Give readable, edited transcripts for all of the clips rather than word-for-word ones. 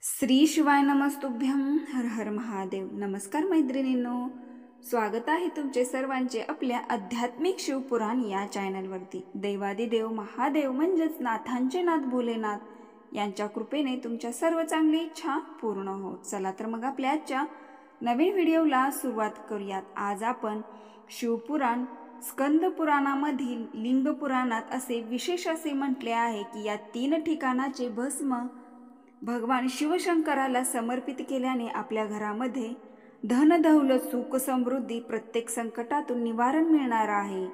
श्री शिवाय नमस्तुभ्यं. हर हर महादेव. नमस्कार मैत्रिणींनो, स्वागत आहे तुमचे सर्वांचे आपल्या आध्यात्मिक शिवपुराण या चॅनलवरती. देवादिदेव महादेव म्हणजेच नाथांचे नाथ भोलेनाथ यांच्या कृपेने तुमच्या सर्व चांगली इच्छा पूर्ण हो. चला तर मग आपल्या आजच्या नवीन व्हिडिओला सुरुवात करूयात. आज आपण शिवपुराण स्कंद पुराणामधील लिंग पुराणात असे विशेष असे म्हटले आहे की या 3 ठिकाणाचे भस्म भगवान शिवशंकराला समर्पित केल्याने आपल्या घरामध्ये धन दौलत सुख समृद्धी प्रत्येक संकटातून निवारण मिळणार आहे.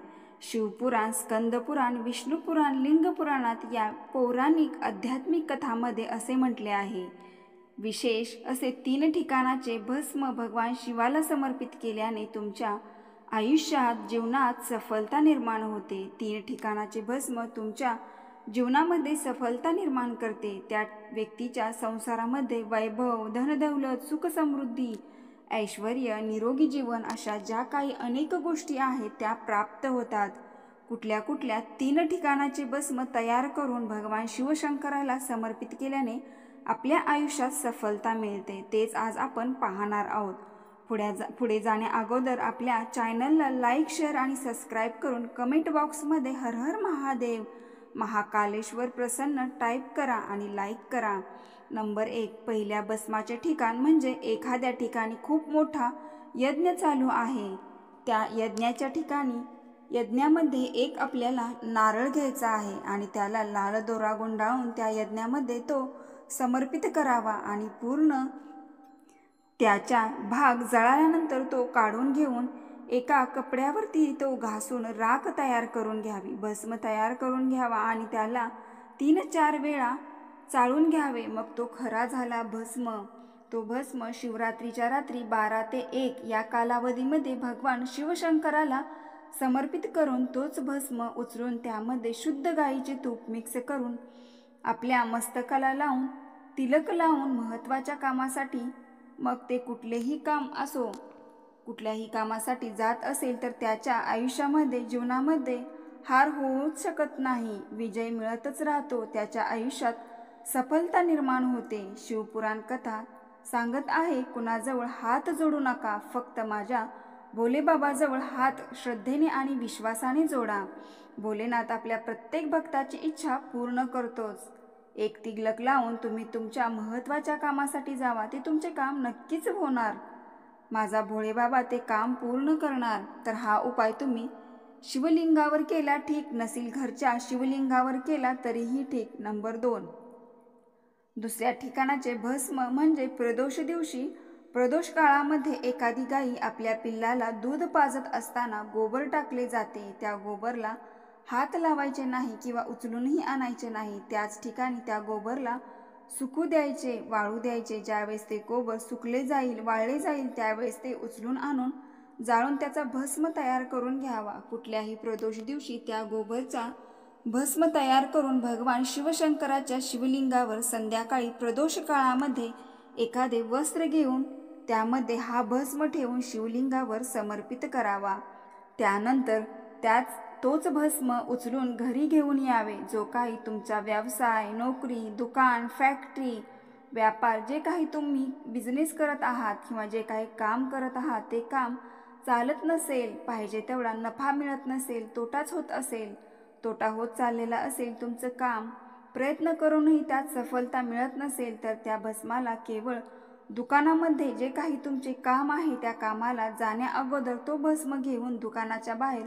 शिवपुराण, स्कंदपुराण, विष्णुपुराण, लिंग पुराणात या पौराणिक आध्यात्मिक कथामध्ये असे म्हटले आहे. विशेष असे 3 ठिकाणाचे भस्म भगवान शिवाला समर्पित केल्याने तुमच्या आयुष्यात जीवनात सफलता निर्माण होते. 3 ठिकाणाचे भस्म तुमच्या जीवनामध्ये सफलता निर्माण करते. त्या व्यक्तीच्या संसारामध्ये वैभव, धनदौलत, सुख समृद्धी, ऐश्वर्य, निरोगी जीवन अशा ज्या काही अनेक गोष्टी आहेत त्या प्राप्त होतात. कुठल्या 3 ठिकाणाचे भस्म तयार करून भगवान शिवशंकराला समर्पित केल्याने आपल्या आयुष्यात सफलता मिळते तेच आज आपण पाहणार आहोत. पुढे जाण्या अगोदर आपल्या चॅनलला लाईक, शेअर आणि सबस्क्राईब करून कमेंट बॉक्समध्ये हर हर महादेव, महाकालेश्वर प्रसन्न टाईप करा आणि लाईक करा. नंबर 1. पहिल्या भस्माचे ठिकाण म्हणजे एखाद्या ठिकाणी खूप मोठा यज्ञ चालू आहे. त्या यज्ञामध्ये एक आपल्याला नारळ घ्यायचा आहे आणि त्याला लाल दोरा गुंडाळून त्या यज्ञामध्ये तो समर्पित करावा आणि पूर्ण त्याचा भाग जळाल्यानंतर तो काढून घेऊन एका कपड्यावरती तो घासून राख तयार करून घ्यावी, भस्म तयार करून घ्यावा आणि त्याला 3-4 वेळा चाळून घ्यावे. मग तो खरा झाला भस्म. तो भस्म शिवरात्रीच्या रात्री 12 ते 1 या कालावधीमध्ये भगवान शिवशंकराला समर्पित करून तोच भस्म उचलून त्यामध्ये शुद्ध गाईचे तूप मिक्स करून आपल्या मस्तकाला लावून तिलक लावून महत्त्वाच्या कामासाठी, मग ते कुठलेही काम असो, कुठल्याही कामासाठी जात असेल तर त्याच्या आयुष्यामध्ये जीवनामध्ये हार होऊच शकत नाही, विजय मिळतच राहतो. त्याच्या आयुष्यात सफलता निर्माण होते. शिवपुराण कथा सांगत आहे, कुणाजवळ हात जोडू नका, फक्त माझ्या भोलेबाबाजवळ हात श्रद्धेने आणि विश्वासाने जोडा. भोलेनाथ आपल्या प्रत्येक भक्ताची इच्छा पूर्ण करतोच. एक तिलक लावून तुम्ही तुमच्या महत्त्वाच्या कामासाठी जावा, ते तुमचे काम नक्कीच होणार. माझा भोळेबाबा ते काम पूर्ण करणार. तर हा उपाय तुम्ही शिवलिंगावर केला ठीक, नसेल घरच्या शिवलिंगावर केला तरीही ठीक. नंबर 2. दुसऱ्या ठिकाणाचे भस्म म्हणजे प्रदोष दिवशी. प्रदोष काळामध्ये एखादी गाई आपल्या पिल्लाला दूध पाजत असताना गोबर टाकले जाते. त्या गोबरला हात लावायचे नाही किंवा उचलूनही आणायचे नाही. त्याच ठिकाणी त्या गोबरला सुकू द्यायचे, वाळू द्यायचे. ज्यावेळेस ते गोबर सुकले जाईल, वाळले जाईल, त्यावेळेस ते उचलून आणून जाळून त्याचा भस्म तयार करून घ्यावा. कुठल्याही प्रदोष दिवशी त्या गोबरचा भस्म तयार करून भगवान शिवशंकराच्या शिवलिंगावर संध्याकाळी प्रदोष काळामध्ये एखादे वस्त्र घेऊन त्यामध्ये हा भस्म ठेवून शिवलिंगावर समर्पित करावा. त्यानंतर तोच भस्म उचलून घरी घेऊन यावे. जो काही तुमचा व्यवसाय, नोकरी, दुकान, फॅक्टरी, व्यापार, जे काही तुम्ही बिझनेस करत आहात किंवा जे काही काम करत आहात ते काम चालत नसेल, पाहिजे तेवढा नफा मिळत नसेल, तोटाच होत असेल, तोटा होत चाललेला असेल तुमचं काम, प्रयत्न करूनही त्यात सफलता मिळत नसेल, तर त्या भस्माला केवळ दुकानामध्ये जे काही तुमचे काम आहे त्या कामाला जाण्या अगोदर तो भस्म घेऊन दुकानाच्या बाहेर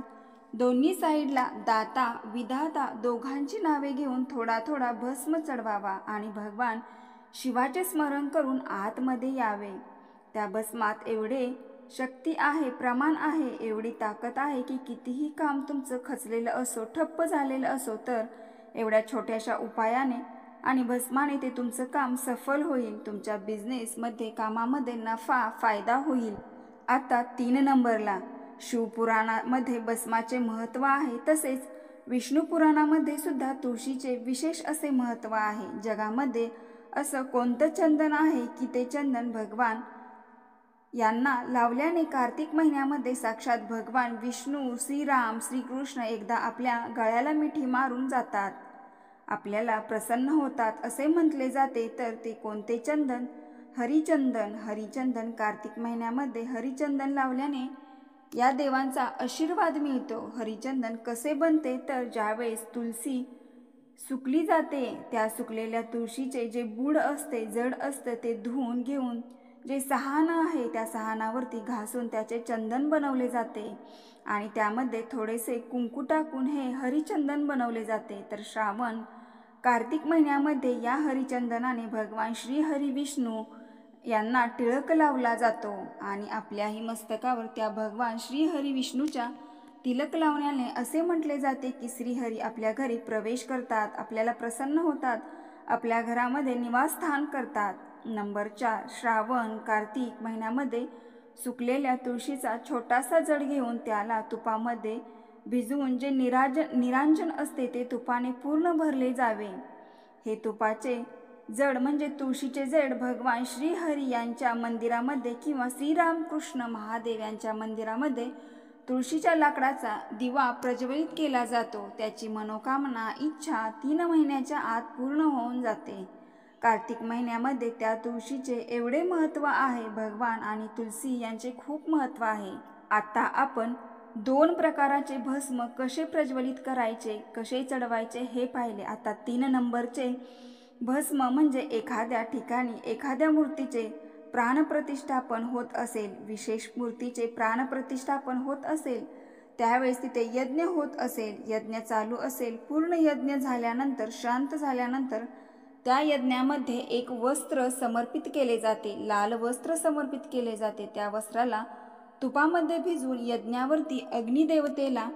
दोन्ही साईडला दाता विधाता दोघांची नावे घेऊन थोडा थोडा भस्म चढवावा आणि भगवान शिवाचे स्मरण करून आतमध्ये यावे. त्या भस्मात एवढे शक्ती आहे, प्रमाण आहे, एवढी ताकद आहे की कितीही काम तुमचं खचलेलं असो, ठप्प झालेलं असो, तर एवढ्या छोट्याशा उपायाने आणि भस्माने ते तुमचं काम सफल होईल. तुमच्या बिझनेसमध्ये, कामामध्ये नफा फायदा होईल. आता 3 नंबरला शिवपुराणामध्ये भस्माचे महत्त्व आहे. तसेच विष्णू पुराणामध्ये सुद्धा तुळशीचे विशेष असे महत्त्व आहे. जगामध्ये असं कोणतं चंदन आहे की ते चंदन भगवान यांना लावल्याने कार्तिक महिन्यामध्ये साक्षात भगवान विष्णू, श्रीराम, श्रीकृष्ण एकदा आपल्या गळ्याला मिठी मारून जातात आपल्याला प्रसन्न होतात असे म्हटले जाते, तर ते कोणते चंदन? हरिचंदन. हरिचंदन कार्तिक महिन्यामध्ये हरिचंदन लावल्याने या देवांचा आशीर्वाद मिळतो. हरिचंदन कसे बनते? तर ज्यावेळेस तुलसी सुकली जाते, त्या सुकलेल्या तुळशीचे जे बूड असते, जड असतं, ते धुवून घेऊन जे सहाणं आहे त्या सहाणावरती घासून त्याचे चंदन बनवले जाते आणि त्यामध्ये थोडेसे कुंकू टाकून हे हरिचंदन बनवले जाते. तर श्रावण कार्तिक महिन्यामध्ये या हरिचंदनाने भगवान श्री हरी विष्णू यांना टिळक लावला जातो आणि आपल्याही मस्तकावर त्या भगवान श्री हरी विष्णूच्या तिलक लावण्याने असे म्हटले जाते की श्रीहरी आपल्या घरी प्रवेश करतात, आपल्याला प्रसन्न होतात, आपल्या घरामध्ये निवासस्थान करतात. नंबर 4, श्रावण कार्तिक महिन्यामध्ये सुकलेल्या तुळशीचा छोटासा जड घेऊन त्याला तुपामध्ये भिजवून जे निरांजन असते ते तुपाने पूर्ण भरले जावे. हे तुपाचे जड म्हणजे तुळशीचे जड भगवान श्रीहरी यांच्या मंदिरामध्ये किंवा श्रीरामकृष्ण महादेव यांच्या मंदिरामध्ये तुळशीच्या लाकडाचा दिवा प्रज्वलित केला जातो. त्याची मनोकामना इच्छा 3 महिन्याच्या आत पूर्ण होऊन जाते. कार्तिक महिन्यामध्ये त्या तुळशीचे एवढे महत्त्व आहे. भगवान आणि तुलसी यांचे खूप महत्त्व आहे. आता आपण 2 प्रकाराचे भस्म कसे प्रज्वलित करायचे, कसे चढवायचे हे पाहिले. आता 3 नंबरचे भस्म म्हणजे एखाद्या ठिकाणी एखाद्या मूर्तीचे प्राणप्रतिष्ठापन होत असेल, विशेष मूर्तीचे प्राणप्रतिष्ठापन होत असेल, त्यावेळेस तिथे यज्ञ होत असेल, यज्ञ चालू असेल, पूर्ण यज्ञ झाल्यानंतर शांत झाल्यानंतर त्या यज्ञामध्ये एक वस्त्र समर्पित केले जाते, लाल वस्त्र समर्पित केले जाते. त्या वस्त्राला तुपामध्ये भिजवून यज्ञावरती अग्निदेवतेला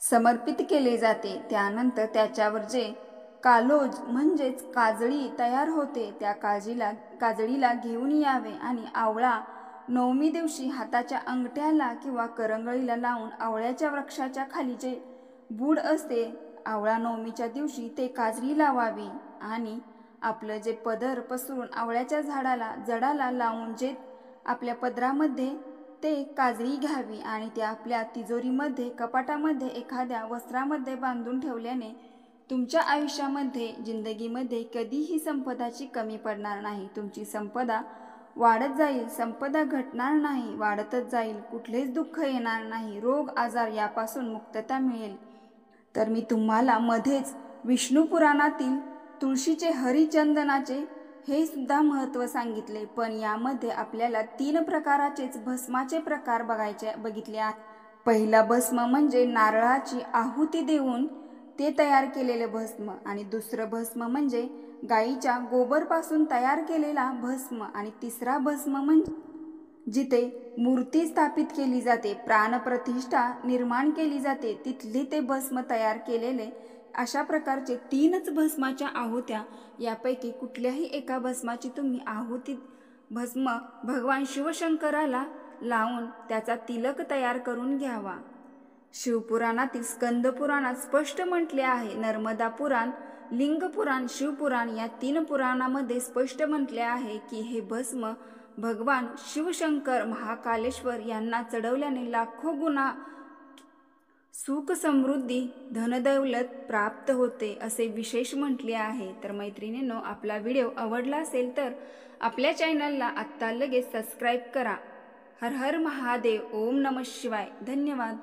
समर्पित केले जाते. त्यानंतर त्याच्यावर जे कालोज म्हणजेच काजळी तयार होते, त्या काजळीला घेऊन यावे आणि आवळा नवमी दिवशी हाताच्या अंगठ्याला किंवा करंगळीला लावून आवळ्याच्या वृक्षाच्या खाली जे बूड असते, आवळा नवमीच्या दिवशी ते काजळी लावावी आणि आपलं जे पदर पसरून आवळ्याच्या जडाला लावून जे आपल्या पदरामध्ये ते काजळी घ्यावी आणि ते आपल्या तिजोरीमध्ये कपाटामध्ये एखाद्या वस्त्रामध्ये बांधून ठेवल्याने तुमच्या आयुष्यामध्ये जिंदगीमध्ये कधीही संपदाची कमी पडणार नाही. तुमची संपदा वाढत जाईल, संपदा घटणार नाही, वाढतच जाईल. कुठलेच दुःख येणार नाही, रोग आजार यापासून मुक्तता मिळेल. तर मी तुम्हाला मध्येच विष्णू पुराणातील तुळशीचे हरिचंदनाचे हे सुद्धा महत्त्व सांगितले, पण यामध्ये आपल्याला 3 प्रकाराचेच भस्माचे प्रकार बघितले आहेत. पहिला भस्म म्हणजे नारळाची आहुती देऊन ते तयार केलेले भस्म आणि दुसरं भस्म म्हणजे गाईच्या गोबरपासून तयार केलेला भस्म आणि तिसरा भस्म म्हणजे जिथे मूर्ती स्थापित केली जाते, प्राणप्रतिष्ठा निर्माण केली जाते, तिथले ते भस्म तयार केलेले. अशा प्रकारचे 3च भस्माच्या आहुत्या, यापैकी कुठल्याही एका भस्माची तुम्ही आहुती भस्म भगवान शिवशंकराला लावून त्याचा तिलक तयार करून घ्यावा. शिवपुराणातील स्कंदपुराणात स्पष्ट म्हटले आहे. नर्मदा पुराण, लिंग पुराण, शिवपुराण या 3 पुराणामध्ये स्पष्ट म्हटले आहे की हे भस्म भगवान शिवशंकर महाकालेश्वर यांना चढवल्याने लाखो गुणा सुख समृद्धी धनदौलत प्राप्त होते असे विशेष म्हटले आहे. तर मैत्रिणींनो, आपला व्हिडिओ आवडला असेल तर आपल्या चॅनलला आत्ता लगेच सबस्क्राईब करा. हर हर महादेव. ओम नमः शिवाय. धन्यवाद.